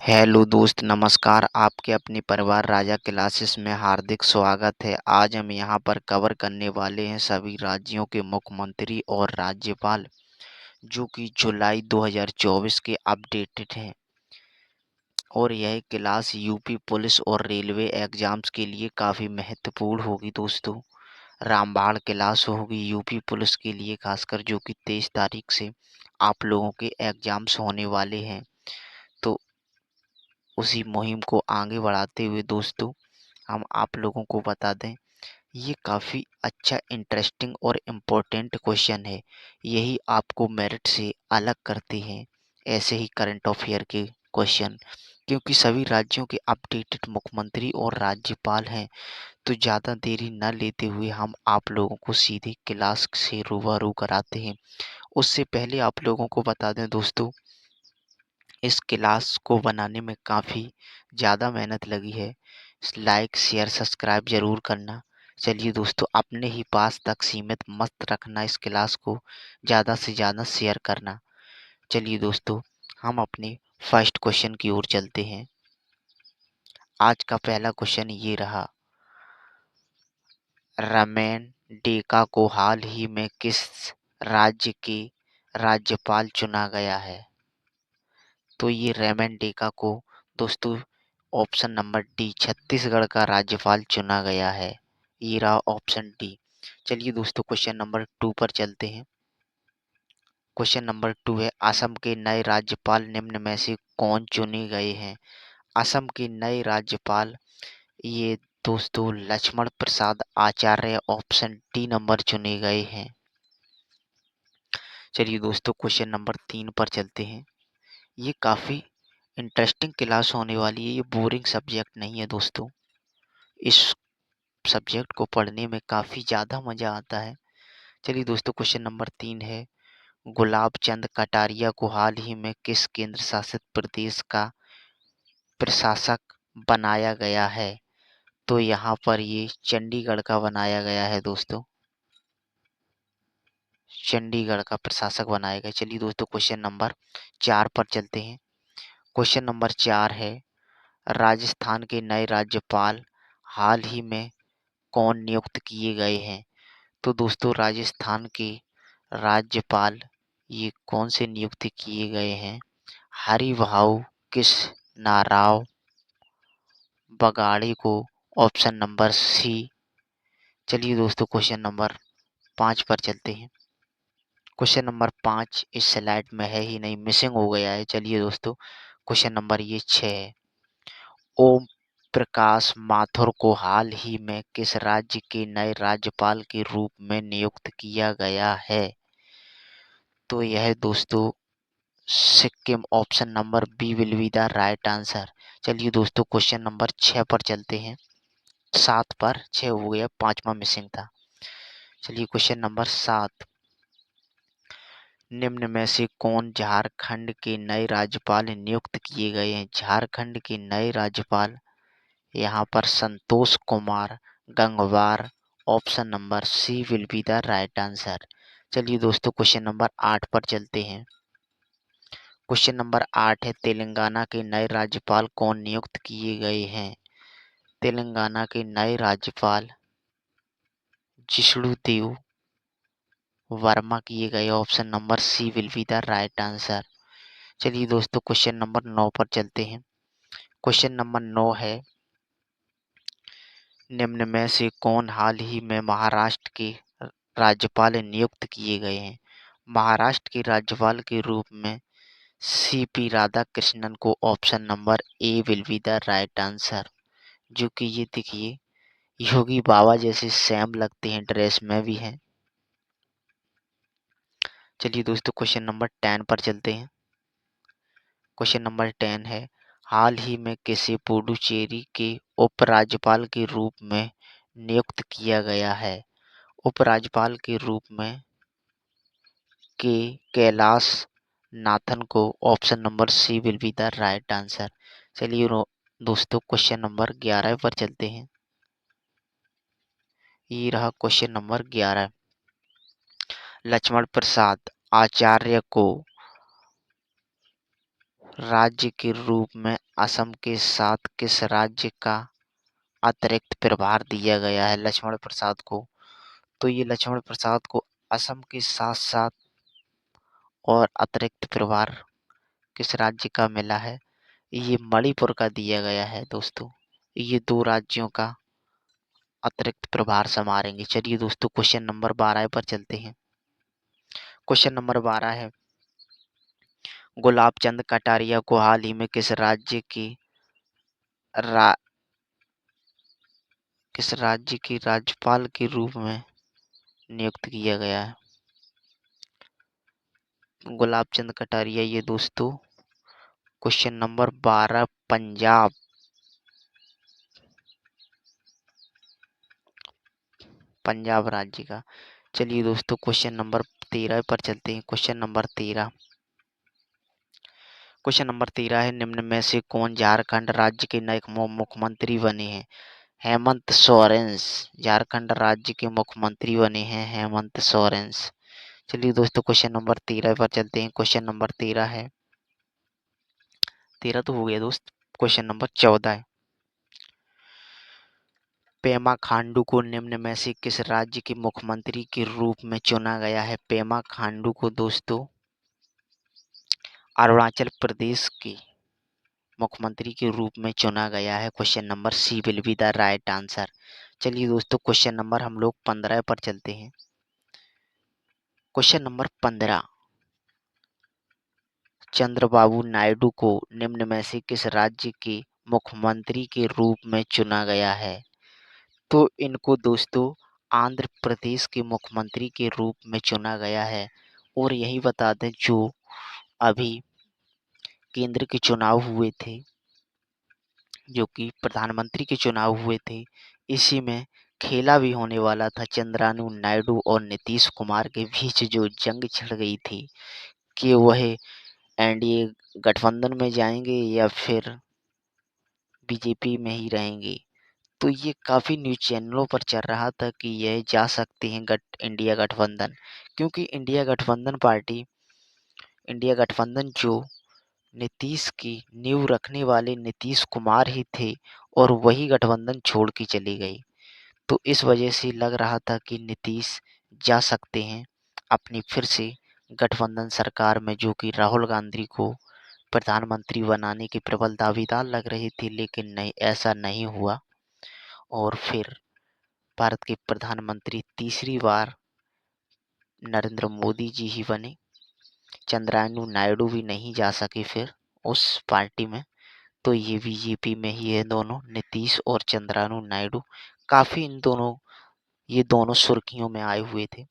Hello दोस्त, नमस्कार। आपके अपने परिवार राजा क्लासेस में हार्दिक स्वागत है। आज हम यहाँ पर कवर करने वाले हैं सभी राज्यों के मुख्यमंत्री और राज्यपाल जो कि जुलाई 2024 के अपडेटेड हैं। और यह क्लास यूपी पुलिस और रेलवे एग्जाम्स के लिए काफ़ी महत्वपूर्ण होगी दोस्तों। रामबाण क्लास होगी यूपी पुलिस के लिए, खासकर जो कि 23 तारीख से आप लोगों के एग्जाम्स होने वाले हैं। तो उसी मुहिम को आगे बढ़ाते हुए दोस्तों हम आप लोगों को बता दें, ये काफ़ी अच्छा, इंटरेस्टिंग और इम्पोर्टेंट क्वेश्चन है। यही आपको मेरिट से अलग करते हैं ऐसे ही करंट अफेयर के क्वेश्चन, क्योंकि सभी राज्यों के अपडेटेड मुख्यमंत्री और राज्यपाल हैं। तो ज़्यादा देरी न लेते हुए हम आप लोगों को सीधे क्लास से रूबरू कराते हैं। उससे पहले आप लोगों को बता दें दोस्तों, इस क्लास को बनाने में काफ़ी ज़्यादा मेहनत लगी है। लाइक शेयर सब्सक्राइब ज़रूर करना। चलिए दोस्तों, अपने ही पास तक सीमित मत रखना, इस क्लास को ज़्यादा से ज़्यादा शेयर करना। चलिए दोस्तों, हम अपने फर्स्ट क्वेश्चन की ओर चलते हैं। आज का पहला क्वेश्चन ये रहा, रमेन डेका को हाल ही में किस राज्य के राज्यपाल चुना गया है? तो ये रेमन डेका को दोस्तों ऑप्शन नंबर डी, छत्तीसगढ़ का राज्यपाल चुना गया है। ये रहा ऑप्शन डी। चलिए दोस्तों, क्वेश्चन नंबर 2 पर चलते हैं। क्वेश्चन नंबर 2 है, असम के नए राज्यपाल निम्न में से कौन चुने गए हैं? असम के नए राज्यपाल ये दोस्तों Lakshman Prasad Acharya, option D number चुने गए हैं। चलिए दोस्तों, क्वेश्चन नंबर 3 पर चलते हैं। ये काफ़ी इंटरेस्टिंग क्लास होने वाली है। ये बोरिंग सब्जेक्ट नहीं है दोस्तों। इस सब्जेक्ट को पढ़ने में काफ़ी ज़्यादा मज़ा आता है। चलिए दोस्तों, क्वेश्चन नंबर 3 है, गुलाब चंद कटारिया को हाल ही में किस केंद्र शासित प्रदेश का प्रशासक बनाया गया है? तो यहाँ पर ये चंडीगढ़ का बनाया गया है दोस्तों। चंडीगढ़ का प्रशासक बनाया गया। चलिए दोस्तों, क्वेश्चन नंबर 4 पर चलते हैं। क्वेश्चन नंबर 4 है, राजस्थान के नए राज्यपाल हाल ही में कौन नियुक्त किए गए हैं? तो दोस्तों राजस्थान के राज्यपाल ये कौन से नियुक्त किए गए हैं? हरिभाऊ कृष्णराव बगाड़े को, ऑप्शन नंबर सी। चलिए दोस्तों, क्वेश्चन नंबर 5 पर चलते हैं। क्वेश्चन नंबर 5 इस स्लाइड में है ही नहीं, मिसिंग हो गया है। चलिए दोस्तों, क्वेश्चन नंबर ये 6 है, ओम प्रकाश माथुर को हाल ही में किस राज्य के नए राज्यपाल के रूप में नियुक्त किया गया है? तो यह दोस्तों Sikkim, option number B will be the right answer. चलिए दोस्तों, क्वेश्चन नंबर 6 पर चलते हैं। 7 पर 6 हो गया, 5वां मिसिंग था। चलिए क्वेश्चन नंबर 7, निम्न में से कौन झारखंड के नए राज्यपाल नियुक्त किए गए हैं? झारखंड के नए राज्यपाल यहाँ पर Santosh Kumar Gangwar, option number C will be the right answer. चलिए दोस्तों, क्वेश्चन नंबर 8 पर चलते हैं। क्वेश्चन नंबर 8 है, तेलंगाना के नए राज्यपाल कौन नियुक्त किए गए हैं? तेलंगाना के नए राज्यपाल जिष्णु देव वर्मा किए गए, option number C will be the right answer. चलिए दोस्तों, क्वेश्चन नंबर 9 पर चलते हैं। क्वेश्चन नंबर 9 है, निम्न में से कौन हाल ही में महाराष्ट्र के राज्यपाल नियुक्त किए गए हैं? महाराष्ट्र के राज्यपाल के रूप में सीपी राधाकृष्णन को, option number A will be the right answer. जो कि ये देखिए योगी बाबा जैसे सेम लगते हैं, ड्रेस में भी हैं। चलिए दोस्तों, क्वेश्चन नंबर 10 पर चलते हैं। क्वेश्चन नंबर 10 है, हाल ही में किसे पुडुचेरी के उपराज्यपाल के रूप में नियुक्त किया गया है? उपराज्यपाल के रूप में के कैलाश नाथन को, option number C will be the right answer. चलिए दोस्तों, क्वेश्चन नंबर 11 पर चलते हैं। ये रहा क्वेश्चन नंबर 11, लक्ष्मण प्रसाद आचार्य को राज्य के रूप में असम के साथ किस राज्य का अतिरिक्त प्रभार दिया गया है लक्ष्मण प्रसाद को? तो ये लक्ष्मण प्रसाद को असम के साथ साथ और अतिरिक्त प्रभार किस राज्य का मिला है? ये मणिपुर का दिया गया है दोस्तों। ये दो राज्यों का अतिरिक्त प्रभार संभालेंगे। चलिए दोस्तों क्वेश्चन नंबर 12 पर चलते हैं। क्वेश्चन नंबर 12 है, गुलाब चंद कटारिया को हाल ही में रा, किस राज्य के राज्यपाल के रूप में नियुक्त किया गया है? गुलाब चंद कटारिया ये दोस्तों क्वेश्चन नंबर 12 पंजाब राज्य का। चलिए दोस्तों क्वेश्चन नंबर 13 पर चलते हैं। क्वेश्चन नंबर 13 है, निम्न में से कौन झारखंड राज्य के नए मुख्यमंत्री बने हैं? हेमंत सोरेन झारखंड राज्य के मुख्यमंत्री बने हैं, हेमंत सोरेन। चलिए दोस्तों क्वेश्चन नंबर 13 पर चलते हैं। क्वेश्चन नंबर 13 है, 13 तो हो गया दोस्त। क्वेश्चन नंबर 14 है, पेमा खांडू को निम्न में से किस राज्य के मुख्यमंत्री के रूप में चुना गया है? पेमा खांडू को दोस्तों अरुणाचल प्रदेश के मुख्यमंत्री के रूप में चुना गया है। Question number C will be the right answer. चलिए दोस्तों क्वेश्चन नंबर हम लोग 15 पर चलते हैं। क्वेश्चन नंबर 15, चंद्रबाबू नायडू को निम्न में से किस राज्य के मुख्यमंत्री के रूप में चुना गया है? तो इनको दोस्तों आंध्र प्रदेश के मुख्यमंत्री के रूप में चुना गया है। और यही बता दें, जो अभी केंद्र के चुनाव हुए थे, जो कि प्रधानमंत्री के चुनाव हुए थे, इसी में खेला भी होने वाला था। चंद्रानु नायडू और नीतीश कुमार के बीच जो जंग छिड़ गई थी कि वह एनडीए गठबंधन में जाएंगे या फिर बीजेपी में ही रहेंगे। तो ये काफ़ी न्यूज़ चैनलों पर चल रहा था कि यह जा सकते हैं इंडिया गठबंधन, क्योंकि इंडिया गठबंधन जो नीतीश की नींव रखने वाले नीतीश कुमार ही थे और वही गठबंधन छोड़ के चली गई। तो इस वजह से लग रहा था कि नीतीश जा सकते हैं अपनी फिर से गठबंधन सरकार में, जो कि राहुल गांधी को प्रधानमंत्री बनाने के प्रबल दावेदार लग रहे थे। लेकिन नहीं, ऐसा नहीं हुआ और फिर भारत के प्रधानमंत्री तीसरी बार नरेंद्र मोदी जी ही बने। चंद्रायनु नायडू भी नहीं जा सके फिर उस पार्टी में। तो ये बीजेपी में ही है दोनों, नीतीश और चंद्रायनु नायडू। काफ़ी ये दोनों सुर्खियों में आए हुए थे।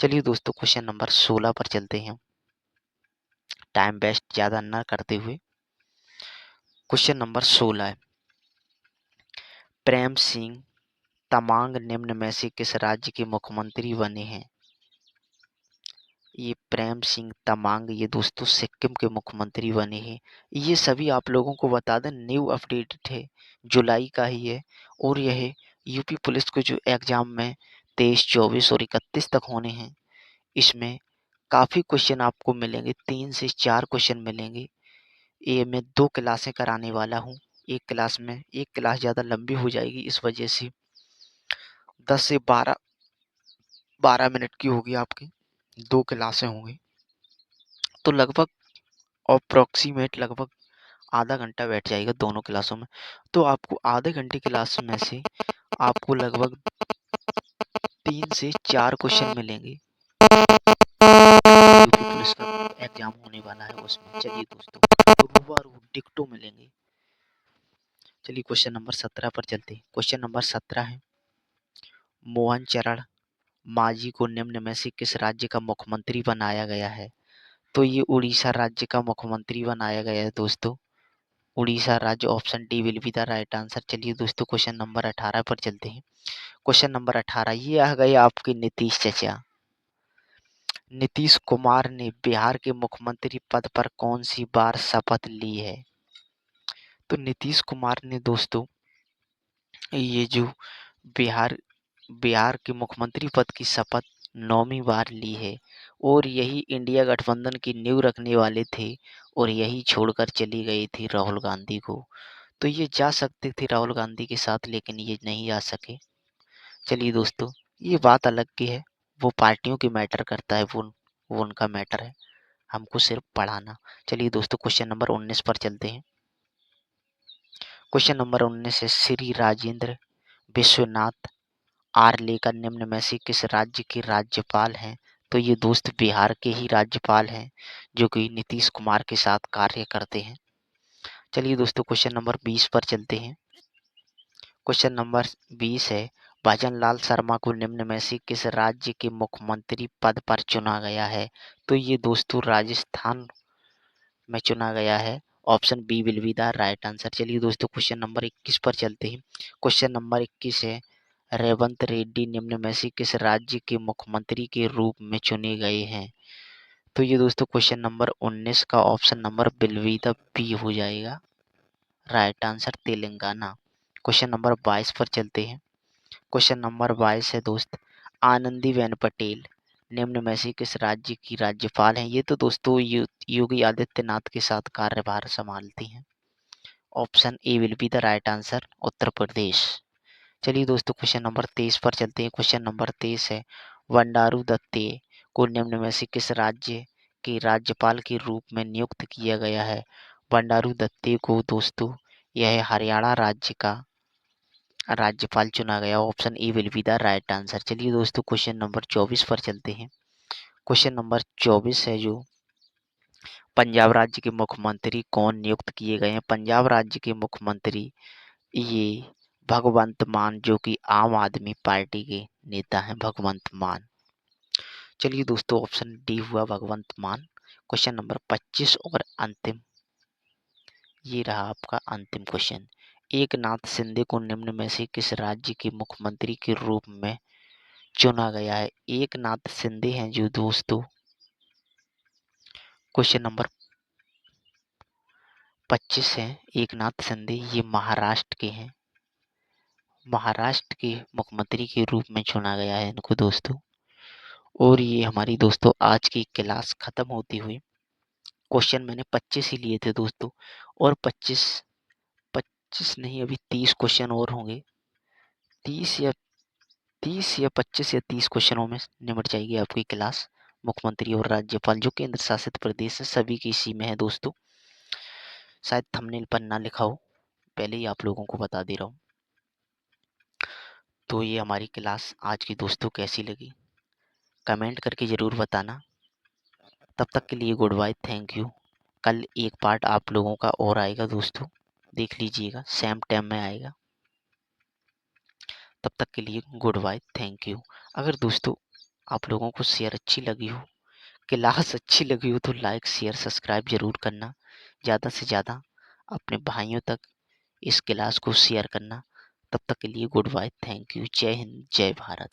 चलिए दोस्तों क्वेश्चन नंबर 16 पर चलते हैं, टाइम वेस्ट ज़्यादा न करते हुए। क्वेश्चन नंबर 16 है, प्रेम सिंह तमांग निम्न में से किस राज्य के मुख्यमंत्री बने हैं? ये प्रेम सिंह तमांग ये दोस्तों सिक्किम के मुख्यमंत्री बने हैं। ये सभी आप लोगों को बता दें, न्यू अपडेटेड है, जुलाई का ही है। और यह यूपी पुलिस के जो एग्जाम में 23, 24 और 31 तक होने हैं, इसमें काफ़ी क्वेश्चन आपको मिलेंगे, 3 से 4 क्वेश्चन मिलेंगे। ये मैं 2 क्लासें कराने वाला हूँ। एक क्लास ज़्यादा लंबी हो जाएगी, इस वजह से 10 से 12 मिनट की होगी आपकी, 2 क्लासें होंगी। तो लगभग अप्रॉक्सीमेट लगभग आधा घंटा बैठ जाएगा दोनों क्लासों में। तो आपको आधे घंटे क्लास में से आपको लगभग 3 से 4 क्वेश्चन मिलेंगे। यूपी पुलिस का एग्जाम होने वाला है उसमें। चलिए दोस्तों रूबरू डिक्टो मिलेंगे। चलिए क्वेश्चन नंबर 17 पर चलते हैं। क्वेश्चन नंबर 17 है, मोहन चरण मांझी को निम्न में से किस राज्य का मुख्यमंत्री बनाया गया है? तो ये उड़ीसा राज्य का मुख्यमंत्री बनाया गया है दोस्तों। उड़ीसा राज्य, option D will be the right answer. चलिए दोस्तों क्वेश्चन नंबर 18 पर चलते हैं। क्वेश्चन नंबर 18 ये आ गए आपके नीतीश चचा। नीतीश कुमार ने बिहार के मुख्यमंत्री पद पर कौन सी बार शपथ ली है? तो नीतीश कुमार ने दोस्तों ये जो बिहार बिहार के मुख्यमंत्री पद की शपथ 9वीं बार ली है और यही इंडिया गठबंधन की नींव रखने वाले थे और यही छोड़कर चली गई थी राहुल गांधी को। तो ये जा सकते थे राहुल गांधी के साथ, लेकिन ये नहीं आ सके। चलिए दोस्तों, ये बात अलग की है, वो पार्टियों की मैटर करता है, वो उनका मैटर है, हमको सिर्फ पढ़ाना। चलिए दोस्तों, क्वेश्चन नंबर 19 पर चलते हैं। क्वेश्चन नंबर 19 है, श्री राजेंद्र विश्वनाथ आर्लेकर निम्न में से किस राज्य के राज्यपाल हैं? तो ये दोस्त बिहार के ही राज्यपाल हैं, जो कि नीतीश कुमार के साथ कार्य करते हैं। चलिए दोस्तों, क्वेश्चन नंबर 20 पर चलते हैं। क्वेश्चन नंबर 20 है, भजन लाल शर्मा को निम्न में से किस राज्य के मुख्यमंत्री पद पर चुना गया है? तो ये दोस्तों राजस्थान में चुना गया है। Option B will be the right answer. चलिए दोस्तों, क्वेश्चन नंबर 21 पर चलते हैं। क्वेश्चन नंबर 21 है, रेवंत रेड्डी निम्न में से किस राज्य के मुख्यमंत्री के रूप में चुने गए हैं? तो ये दोस्तों क्वेश्चन नंबर 19 का option number will be the B हो जाएगा। Right answer Telangana. Question number 22 पर चलते हैं। क्वेश्चन नंबर 22 है दोस्त, आनंदीबेन पटेल निम्न में से किस राज्य की राज्यपाल हैं? ये तो दोस्तों योगी आदित्यनाथ के साथ कार्यभार संभालती हैं। Option A will be the right answer, Uttar Pradesh. चलिए दोस्तों, क्वेश्चन नंबर 23 पर चलते हैं। क्वेश्चन नंबर 23 है, बंडारू दत्ते को निम्न में से किस राज्य के राज्यपाल के रूप में नियुक्त किया गया है? बंडारू दत्ते को दोस्तों यह हरियाणा राज्य का राज्यपाल चुना गया। Option A will be the right answer. चलिए दोस्तों, क्वेश्चन नंबर 24 पर चलते हैं। क्वेश्चन नंबर 24 है, जो पंजाब राज्य के मुख्यमंत्री कौन नियुक्त किए गए हैं? पंजाब राज्य के मुख्यमंत्री ये भगवंत मान, जो कि आम आदमी पार्टी के नेता हैं, भगवंत मान। चलिए दोस्तों, ऑप्शन डी हुआ भगवंत मान। क्वेश्चन नंबर 25 और अंतिम, ये रहा आपका अंतिम क्वेश्चन। एकनाथ शिंदे को निम्न में से किस राज्य के मुख्यमंत्री के रूप में चुना गया है? एकनाथ शिंदे हैं जो दोस्तों, क्वेश्चन नंबर 25 है, एकनाथ शिंदे ये महाराष्ट्र के हैं। महाराष्ट्र के मुख्यमंत्री के रूप में चुना गया है इनको दोस्तों। और ये हमारी दोस्तों आज की क्लास खत्म होती हुई, क्वेश्चन मैंने 25 ही लिए थे दोस्तों, और 25 25 नहीं, अभी 30 क्वेश्चन और होंगे। 30 या 25 या 30 क्वेश्चनों में निपट जाएगी आपकी क्लास। मुख्यमंत्री और राज्यपाल जो केंद्र शासित प्रदेश है, सभी की इसी में है दोस्तों। शायद थंबनेल पर ना लिखा हो, पहले ही आप लोगों को बता दे रहा हूँ। तो ये हमारी क्लास आज की दोस्तों कैसी लगी, कमेंट करके ज़रूर बताना। तब तक के लिए गुड बाय, थैंक यू। कल एक पार्ट आप लोगों का और आएगा दोस्तों, देख लीजिएगा, सेम टाइम में आएगा। तब तक के लिए गुड बाय, थैंक यू। अगर दोस्तों आप लोगों को शेयर अच्छी लगी हो, क्लास अच्छी लगी हो, तो लाइक शेयर सब्सक्राइब जरूर करना। ज़्यादा से ज़्यादा अपने भाइयों तक इस क्लास को शेयर करना। तब तक के लिए गुड बाय, थैंक यू। जय हिंद, जय भारत।